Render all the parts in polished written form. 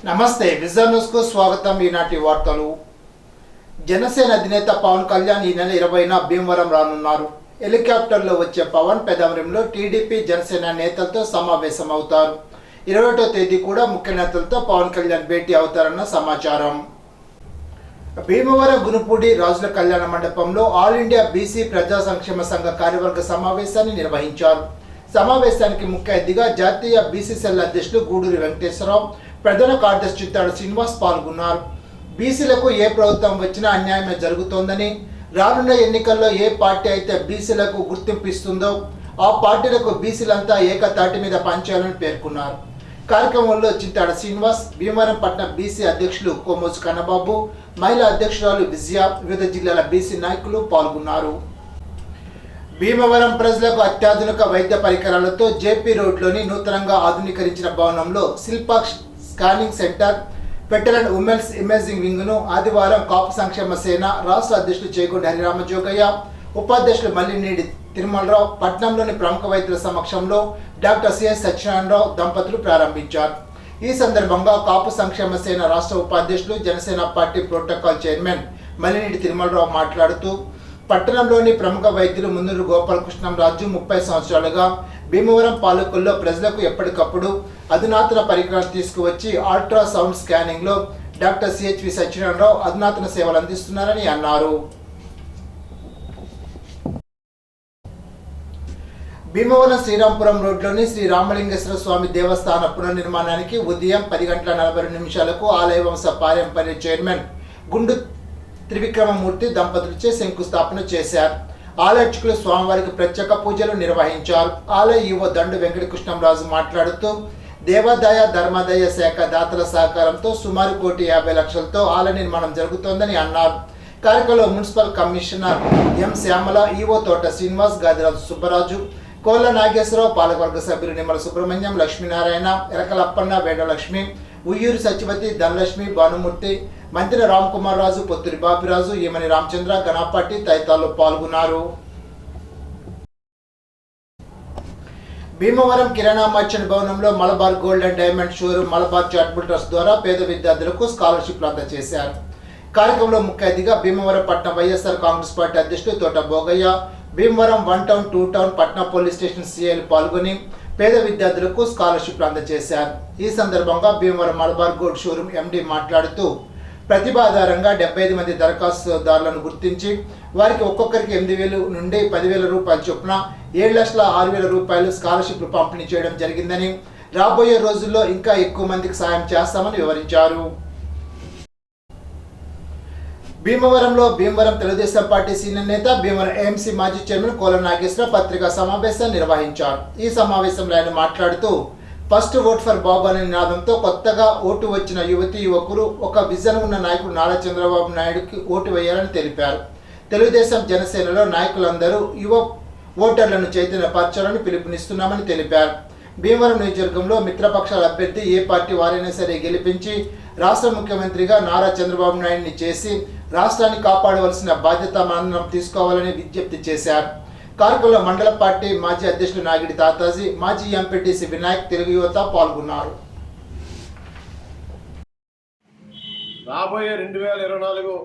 నమస్తే vision news కు స్వాగతం. ఈనాటి వార్తలు. జనసేన అధినేత పవన్ కళ్యాణ్ ఈ నెల 20న భీమవరం రానున్నారు. హెలికాప్టర్లో వచ్చే పవన్ పెదవరంలో టీడీపీ జనసేన నేతలతో సమావేశం అవుతారు. 21వ తేదీ కూడా ముఖ్య నేతలతో పవన్ కళ్యాణ్ భేటీ అవుతారన్న సమాచారం. భీమవరం గునుపూడి రాజుల కళ్యాణ మండపంలో ఆల్ ఇండియా బీసీ ప్రజా సంక్షేమ సంఘ కార్యవర్గ సమావేశాన్ని నిర్వహించారు. సమావేశానికి ముఖ్య అతిథిగా జాతీయ బీసీసీఎల్ అధ్యక్షులు గూడూరి వెంకటేశ్వరరావు, ప్రధాన కార్యదర్శి చిత్తాడు శ్రీనివాస్ పాల్గొన్నారు. బీసీలకు ఏ ప్రభుత్వం వచ్చినా అన్యాయమే జరుగుతోందని, రానున్న ఎన్నికల్లో ఏ పార్టీ అయితే బీసీలకు గుర్తింపు ఇస్తుందో ఆ పార్టీలకు బీసీలంతా ఏకతాటి మీద పనిచేయాలని పేర్కొన్నారు. కార్యక్రమంలో చిత్తాడు శ్రీనివాస్, భీమవరం పట్టణ బీసీ అధ్యక్షులు కోమోజు కన్నబాబు, మహిళా అధ్యక్షురాలు విజయ, వివిధ జిల్లాల బీసీ నాయకులు పాల్గొన్నారు. భీమవరం ప్రజలకు అత్యాధునిక వైద్య పరికరాలతో జేపీ రోడ్లోని నూతనంగా ఆధునీకరించిన భవనంలో Shilpa scanning centre, veteran women's imaging వింగ్ను ఆదివారం కాపు సంక్షేమ సేన రాష్ట్ర అధ్యక్షులు చేగొండ హరిరామజోగయ్య, ఉపాధ్యక్షులు మల్లినేడి తిరుమలరావు, పట్నంలోని ప్రముఖ వైద్యుల సమక్షంలో డాక్టర్ సిఎస్ సత్యనారాయణరావు దంపతులు ప్రారంభించారు. ఈ సందర్భంగా కాపు సంక్షేమ సేన రాష్ట్ర ఉపాధ్యక్షులు, Janasena party protocol chairman Mallinedi Tirumalarao మాట్లాడుతూ, పట్టణంలోని ప్రముఖ వైద్యులు ముందూరు గోపాలకృష్ణంరాజు 30 సంవత్సరాలుగా భీమవరం పాలకుల్లో ప్రజలకు ఎప్పటికప్పుడు అధునాతన పరికరాలు తీసుకువచ్చి అల్ట్రాసౌండ్ స్కానింగ్లో డాక్టర్ సిహెచ్వి సత్యనారాయణరావు అధునాతన సేవలు అందిస్తున్నారని అన్నారు. భీమవరం శ్రీరాంపురం రోడ్లోని శ్రీ రామలింగేశ్వర స్వామి దేవస్థాన పునర్నిర్మాణానికి ఉదయం 10:42 ఆలయ వంశ పారంపర్య చైర్మన్ గుండు త్రివిక్రమమూర్తి దంపతులచే శంకుస్థాపన చేశారు. ఆలర్చకులు స్వామివారికి ప్రత్యేక పూజలు నిర్వహించారు. ఆలయ ఈవో దండు వెంకటకృష్ణంరాజు మాట్లాడుతూ, దేవాదాయ ధర్మాదాయ శాఖ దాతల సహకారంతో సుమారు 1,50,00,000తో ఆలయ నిర్మాణం జరుగుతోందని అన్నారు. కార్యక్రమంలో municipal commissioner M Shyamala, EO తోట శ్రీనివాస్, గాదిరాజు సుబ్బరాజు, కోళ్ల నాగేశ్వరరావు, పాలకవర్గ సభ్యులు నిమ్మల సుబ్రహ్మణ్యం, లక్ష్మీనారాయణ, ఎరకలప్పన్న, వేడలక్ష్మి, ఉయ్యూరు సచివతి, ధనలక్ష్మి, భానుమూర్తి, మంత్రి రామ్ కుమార్ రాజు, పొత్తురి బాపిరాజు, ఈమని రామచంద్ర, గణపాటి తదితరులు పాల్గొన్నారు. భీమవరం కిరాణా మర్చెంట్ భవనంలో Malabar gold and diamond showroom, Malabar charitable trust ద్వారా పేద విద్యార్థులకు స్కాలర్షిప్లు అందజేశారు. కార్యక్రమంలో ముఖ్య అతిథిగా భీమవరం పట్టణ వైఎస్ఆర్ కాంగ్రెస్ పార్టీ అధ్యక్షులు తోట భోగయ్య, భీమవరం 1 టౌన్ 2 టౌన్ పట్నా పోలీస్ స్టేషన్ సిఐలు పాల్గొని పేద విద్యార్థులకు స్కాలర్షిప్లు అందజేశారు. ఈ సందర్భంగా Bhimavaram Malabar Gold showroom MD మాట్లాడుతూ, ప్రతిభ ఆధారంగా 75 మంది దరఖాస్తుదారులను గుర్తించి వారికి ఒక్కొక్కరికి 8,000 నుండి 10,000 రూపాయల చొప్పున 7,06,000 రూపాయలు స్కాలర్షిప్లు పంపిణీ చేయడం జరిగిందని, రాబోయే రోజుల్లో ఇంకా ఎక్కువ మందికి సాయం చేస్తామని వివరించారు. భీమవరం తెలుగుదేశం పార్టీ సీనియర్ నేత, భీమవరం ఏఎంసీ మాజీ చైర్మన్ కోళ్ల నాగేశ్వరరావు పత్రికా సమావేశాన్ని నిర్వహించారు. ఈ సమావేశంలో ఆయన మాట్లాడుతూ, ఫస్ట్ ఓట్ ఫర్ బాబు అనే నినాదంతో కొత్తగా ఓటు వచ్చిన యువతీ యువకులు ఒక విజన్ ఉన్న నాయకుడు నారా చంద్రబాబు నాయుడుకి ఓటు వేయాలని తెలిపారు. తెలుగుదేశం జనసేనలో నాయకులందరూ యువ ఓటర్లను చైతన్యపరచాలని పిలుపునిస్తున్నామని తెలిపారు. భీమవరం నియోజకవర్గంలో మిత్రపక్షాల అభ్యర్థి ఏ పార్టీ వారైనా సరే గెలిపించి రాష్ట్ర ముఖ్యమంత్రిగా నారా చంద్రబాబు నాయుడిని చేసి రాష్ట్రాన్ని కాపాడవలసిన బాధ్యత మనందరం తీసుకోవాలని విజ్ఞప్తి చేశారు. కార్యక్రమంలో మండల పార్టీ మాజీ అధ్యక్షులు నాగిడి తాతాజీ, మాజీ ఎంపీటీసీ వినాయక్, తెలుగు యువత పాల్గొన్నారు. రాబోయే 2024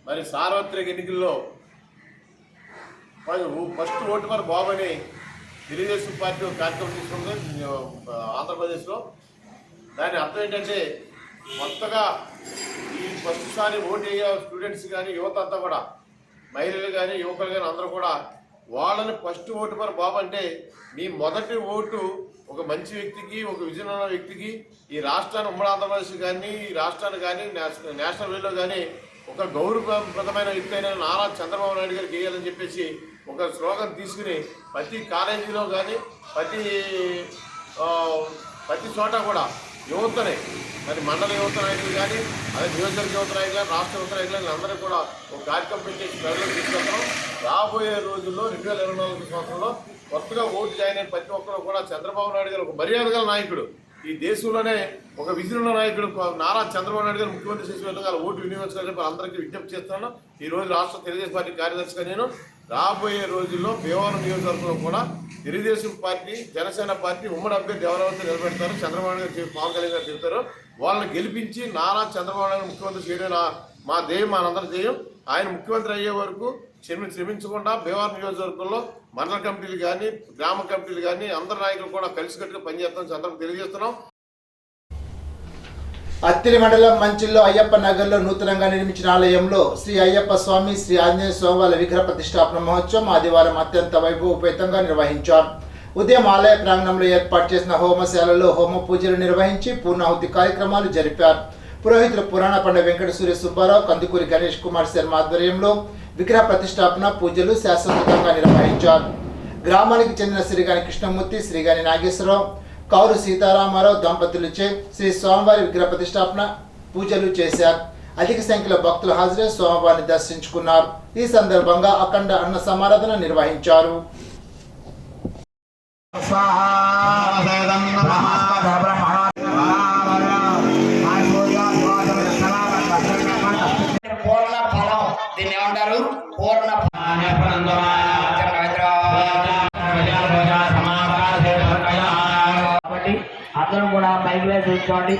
మరి సార్వత్రిక ఎన్నికల్లో ఫస్ట్ ఓటు మరి బాబుని తెలుగుదేశం పార్టీ ఒక కార్యక్రమం తీసుకుంది ఆంధ్రప్రదేశ్లో. దాని అర్థం ఏంటంటే, కొత్తగా ఈ ఫస్ట్ సారి ఓటు అయ్యే స్టూడెంట్స్ కానీ యువత అంతా కూడా, మహిళలు కానీ యువకులు కానీ అందరూ కూడా వాళ్ళని ఫస్ట్ ఓటు మరి బాబు అంటే, మీ మొదటి ఓటు ఒక మంచి వ్యక్తికి, ఒక విజన్ ఉన్న వ్యక్తికి, ఈ రాష్ట్రాన్ని ఉమ్మడి ఆంధ్రప్రదేశ్ కానీ ఈ రాష్ట్రాన్ని కానీ నేషనల్ వేలో కానీ ఒక గౌరవప్రదమైన వ్యక్తి అయిన నారా చంద్రబాబు నాయుడు గారికి వేయాలని చెప్పేసి ఒక స్లోగన్ తీసుకుని ప్రతి కాలేజీలో కానీ ప్రతి చోట కూడా యువతనే, మరి మండల యువత నాయకులు కానీ, అదే నియోజకవర్గ యువత నాయకులు కానీ, రాష్ట్ర యువత నాయకులు కానీ అందరూ కూడా ఒక కార్యక్రమం పెట్టేసి ప్రజలకు తీసుకెళ్తాం. రాబోయే రోజుల్లో 2024 సంవత్సరంలో కొత్తగా ఓటు జాయిన్ అయిన ప్రతి ఒక్కరు కూడా చంద్రబాబు నాయుడు గారు ఒక మర్యాద గల నాయకుడు, ఈ దేశంలోనే ఒక విజన్ ఉన్న నాయకుడు నారా చంద్రబాబు నాయుడు గారు ముఖ్యమంత్రి చేసిన విధంగా ఓటు వినియోగించాలని అందరికీ విజ్ఞప్తి చేస్తున్నాను. ఈ రోజు రాష్ట్ర తెలుగుదేశం పార్టీ కార్యదర్శిగా నేను రాబోయే రోజుల్లో భీమవరం నియోజకవర్గంలో కూడా తెలుగుదేశం పార్టీ జనసేన పార్టీ ఉమ్మడి అభ్యర్థి ఎవరెవరితో నిలబెడతారు చంద్రబాబు నాయుడు పవన్ కళ్యాణ్ గారు చెబుతారో వాళ్ళని గెలిపించి నారా చంద్రబాబు నాయుడు ముఖ్యమంత్రి చేయడం మా ధ్యేయం, మనందరి ధ్యేయం. ఆయన ముఖ్యమంత్రి అయ్యే వరకు శ్రమించకుండా భీమవరం నియోజకవర్గంలో మండల కమిటీలు కానీ గ్రామ కమిటీలు కానీ అందరి నాయకులు కూడా కలిసికట్టుగా పనిచేస్తామని సందర్భంగా తెలియజేస్తున్నాం. అత్తిలి మండలం మంచిల్లో అయ్యప్ప నగర్లో నూతనంగా నిర్మించిన ఆలయంలో శ్రీ అయ్యప్ప స్వామి శ్రీ ఆంజనేయ స్వామి వారి విగ్రహ ప్రతిష్టాపన మహోత్సవం ఆదివారం అత్యంత వైభవోపేతంగా నిర్వహించారు. ఉదయం ఆలయ ప్రాంగణంలో ఏర్పాటు చేసిన హోమశాలలో హోమ పూజలు నిర్వహించి పూర్ణాహుతి కార్యక్రమాలు జరిపారు. పురోహితులు పురాణ పండ వెంకట సూర్య సుబ్బారావు, కందుకూరి గణేష్ కుమార్ శర్మ ఆధ్వర్యంలో విగ్రహ ప్రతిష్టాపన పూజలు శాస్త్రోక్తంగా నిర్వహించారు. గ్రామానికి చెందిన శ్రీగాని కృష్ణమూర్తి, శ్రీగాని నాగేశ్వరరావు, కౌరు సీతారామారావు దంపతులచే శ్రీ స్వామివారి విగ్రహ ప్రతిష్టాపన పూజలు చేశారు. అధిక సంఖ్యలో భక్తులు హాజరై స్వామివారిని దర్శించుకున్నారు. ఈ సందర్భంగా అఖండ అన్న సమారాధన నిర్వహించారు. దీన్ని ఏమంటారు? పూర్ణ కాబట్టి అందరూ కూడా మైక్ వేసి చూసుకోండి.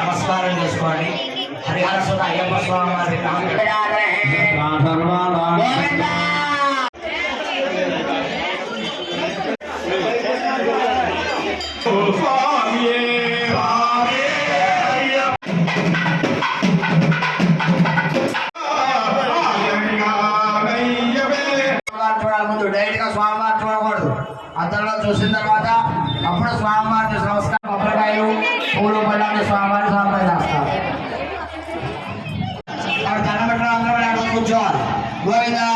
నమస్కారం చేసుకోండి. హరిహర సుత అయ్యప్ప స్వామి వారి ముందు డైరెక్ట్ గా స్వామివారు చూడకూడదు. అతను చూసిన తర్వాత అప్పుడు స్వామివారి నమస్కారం కొబ్బరికాయలు పూలు పళ్ళని స్వామివారి స్వామి చేస్తారు. అక్కడ కనబెట్టడం అందరూ కూర్చోవాలి. గోవిందా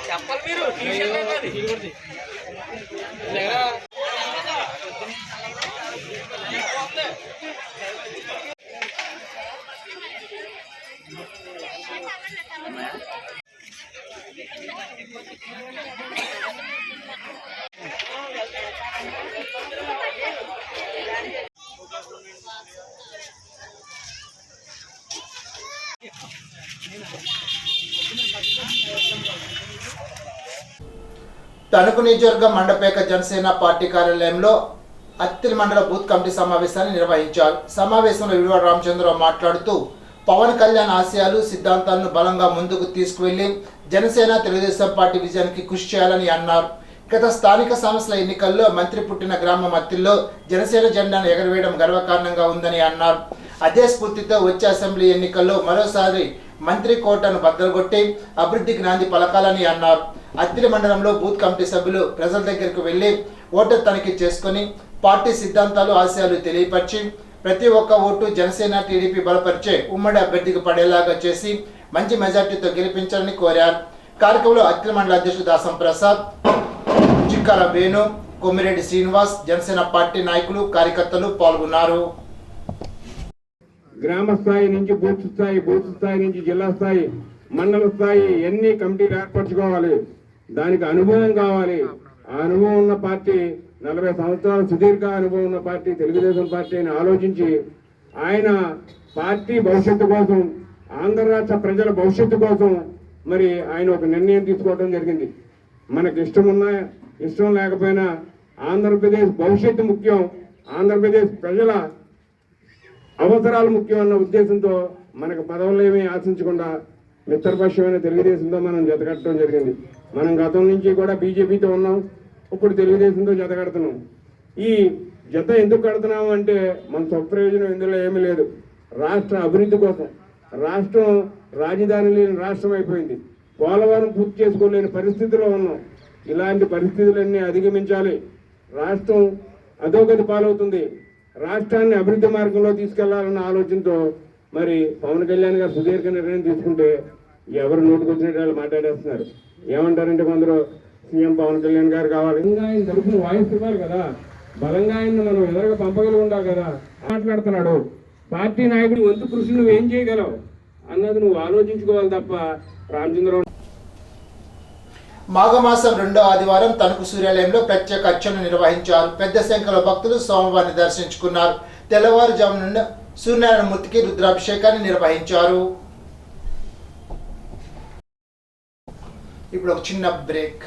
చెప్పాలి మీరు తణుకు నియోజకవర్గం మండపేక జనసేన పార్టీ కార్యాలయంలో అత్తిలి మండల బూత్ కమిటీ సమావేశాన్ని నిర్వహించారు. సమావేశంలో విడువ రామచంద్రరావు మాట్లాడుతూ పవన్ కళ్యాణ్ ఆశయాలు సిద్ధాంతాలను బలంగా ముందుకు తీసుకువెళ్లి జనసేన తెలుగుదేశం పార్టీ విజయానికి కృషి చేయాలని అన్నారు. గత స్థానిక సంస్థల ఎన్నికల్లో మంత్రి పుట్టిన గ్రామం అత్తిల్లో జనసేన జెండాను ఎగరవేయడం గర్వకారణంగా ఉందని అన్నారు. అదే స్ఫూర్తితో వచ్చే అసెంబ్లీ ఎన్నికల్లో మరోసారి మంత్రి కోటను బద్దలుగొట్టి అభివృద్ధికి నాంది పలకాలని అన్నారు. అత్తిలి మండలంలో బూత్ కమిటీ సభ్యులు ప్రజల దగ్గరకు వెళ్లి ఓటర్ తనిఖీ చేసుకుని పార్టీ సిద్ధాంతాలు ఆశయాలు తెలియపరిచి ప్రతి ఒక్క ఓటు జనసేన టీడీపీ బలపరిచే ఉమ్మడి అభ్యర్థికి పడేలాగా చేసి మంచి మెజార్టీతో గెలిపించాలని కోరారు. కార్యక్రమంలో అత్తిలి మండల అధ్యక్షుడు దాసం ప్రసాద్, చిక్కాల వేణు, కొమ్మిరెడ్డి శ్రీనివాస్, జనసేన పార్టీ నాయకులు కార్యకర్తలు పాల్గొన్నారు. గ్రామ స్థాయి నుంచి బూత్ స్థాయి నుంచి జిల్లా స్థాయి మండల స్థాయి ఎన్ని కమిటీలు ఏర్పరచుకోవాలి, దానికి అనుభవం కావాలి. ఆ అనుభవం ఉన్న పార్టీ 40 సంవత్సరాల సుదీర్ఘ అనుభవం ఉన్న పార్టీ తెలుగుదేశం పార్టీ అని ఆలోచించి ఆయన పార్టీ భవిష్యత్తు కోసం, ఆంధ్ర రాష్ట్ర ప్రజల భవిష్యత్తు కోసం మరి ఆయన ఒక నిర్ణయం తీసుకోవడం జరిగింది. మనకి ఇష్టమున్నా ఇష్టం లేకపోయినా ఆంధ్రప్రదేశ్ భవిష్యత్తు ముఖ్యం, ఆంధ్రప్రదేశ్ ప్రజల అవసరాలు ముఖ్యం అన్న ఉద్దేశంతో మనకు పదవులు ఏమీ ఆశించకుండా మిత్రపక్షమైన తెలుగుదేశంతో మనం జతకట్టడం జరిగింది. మనం గతం నుంచి కూడా బీజేపీతో ఉన్నాం, ఇప్పుడు తెలుగుదేశంతో జత కడుతున్నాం. ఈ జత ఎందుకు కడుతున్నాము అంటే మన స్వప్రయోజనం ఇందులో ఏమీ లేదు. రాష్ట్ర అభివృద్ధి కోసం, రాష్ట్రం రాజధాని లేని రాష్ట్రం అయిపోయింది, పోలవరం పూర్తి చేసుకోలేని పరిస్థితిలో ఉన్నాం. ఇలాంటి పరిస్థితులన్నీ అధిగమించాలి. రాష్ట్రం అధోగతి పాలవుతుంది, రాష్ట్రాన్ని అభివృద్ధి మార్గంలో తీసుకెళ్లాలన్న ఆలోచనతో మరి పవన్ కళ్యాణ్ గారు సుదీర్ఘ నిర్ణయం తీసుకుంటే ఎవరు నోటుకొచ్చినట్టు వాళ్ళు మాట్లాడేస్తున్నారు. ఏమంటారంటే కొందరు సీఎం పవన్ కళ్యాణ్ గారు కావాలి, ఆయన తరఫున వాయిస్ ఇవ్వాలి కదా, బలంగా ఆయన మనం ఎదురుగా పంపగలిగి ఉండాలి కదా. మాట్లాడుతున్నాడు పార్టీ నాయకుడు, వంతు కృషి నువ్వు ఏం చేయగలవు అన్నది నువ్వు ఆలోచించుకోవాలి తప్ప రామచంద్రరావు. మాఘమాసం 2వ ఆదివారం తణుకు సూర్యాలయంలో ప్రత్యేక అర్చనలు నిర్వహించారు. పెద్ద సంఖ్యలో భక్తులు స్వామివారిని దర్శించుకున్నారు. తెల్లవారుజాము నుండి సూర్యనారాయణ మూర్తికి రుద్రాభిషేకాన్ని నిర్వహించారు. ఇప్పుడు ఒక చిన్న బ్రేక్.